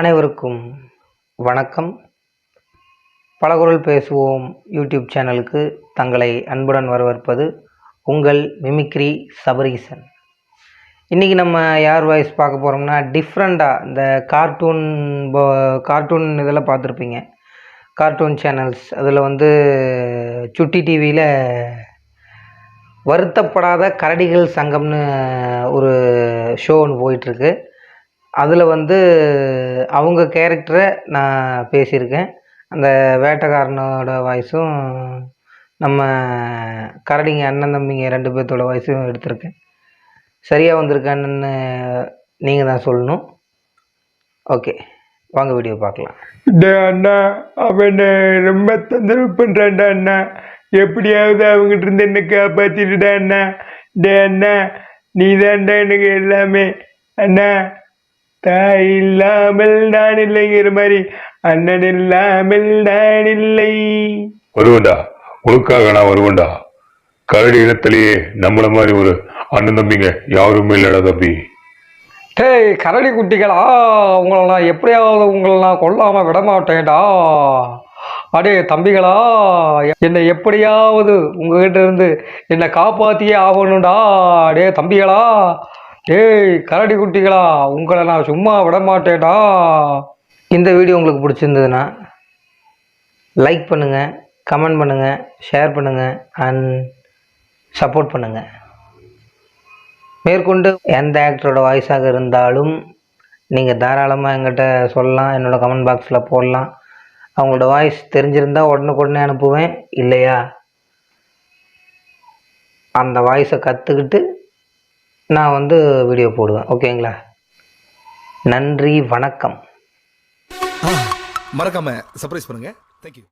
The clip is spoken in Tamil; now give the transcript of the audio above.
அனைவருக்கும் வணக்கம். பலகுரல் பேசுவோம் யூடியூப் சேனலுக்கு தங்களை அன்புடன் வரவேற்பது உங்கள் மிமிக்ரி சபரீசன். இன்றைக்கி நம்ம யார் வாய்ஸ் பார்க்க போகிறோம்னா, டிஃப்ரெண்ட்டாக இந்த கார்ட்டூன் இதெல்லாம் பார்த்துருப்பீங்க, கார்ட்டூன் சேனல்ஸ். அதில் சுட்டி டிவியில் வருத்தப்படாத கரடிகள் சங்கம்னு ஒரு ஷோ ஒன்று போயிட்டுருக்கு. அதில் அவங்க கேரக்டரை நான் பேசியிருக்கேன். அந்த வேட்டைக்காரனோட வாய்ஸும் நம்ம கரடிங்க அண்ணன் தம்பிங்க 2 பேர்த்தோட வாய்ஸும் எடுத்திருக்கேன். சரியாக வந்திருக்கான்னு நீங்கள் தான் சொல்லணும். ஓகே, வாங்க வீடியோ பார்க்கலாம். அண்ணா, அவனை ரொம்ப தொந்தரவு பண்ணுறான்டா அண்ணா. எப்படியாவது அவங்ககிட்ட இருந்து என்ன காப்பாற்றிடுடா அண்ணா. அண்ணா, நீ தான்டா எனக்கு எல்லாமே அண்ணா. தாய் இல்லாமல் நான் இல்லைங்கிற மாதிரி அண்ணன் இல்லாமல் நான் இல்லை. வருவண்டா, உனக்காக நான் வருவண்டா. கரடி இனத்திலேயே நம்மள மாதிரி ஒரு அண்ணன் தம்பிங்க யாருமே இல்லடா தம்பி. டேய் கரடி குட்டிகளா, உங்களெல்லாம் எப்படியாவது உங்களெல்லாம் கொல்லாம விடமாட்டேன்டா. அடே தம்பிகளா, என்னை எப்படியாவது உங்ககிட்ட இருந்து என்னை காப்பாற்றியே ஆகணும்டா. அடே தம்பிகளா, டேய் கரடி குட்டிகளா, உங்களை நான் சும்மா விட மாட்டேடா. இந்த வீடியோ உங்களுக்கு பிடிச்சிருந்ததுன்னா லைக் பண்ணுங்கள், கமெண்ட் பண்ணுங்கள், ஷேர் பண்ணுங்கள் அண்ட் சப்போர்ட் பண்ணுங்கள். மேற்கொண்டு எந்த ஆக்டரோட வாய்ஸாக இருந்தாலும் நீங்கள் தாராளமாக என்கிட்ட சொல்லலாம். என்னோடய கமெண்ட் பாக்ஸில் போடலாம். அவங்களோட வாய்ஸ் தெரிஞ்சிருந்தால் உடனுக்குடனே அனுப்புவேன். இல்லையா, அந்த வாய்ஸை கற்றுக்கிட்டு நான் வீடியோ போடுவேன். ஓகேங்களா? நன்றி, வணக்கம். மறக்காம சர்ப்ரைஸ் பண்ணுங்க. தேங்க்யூ.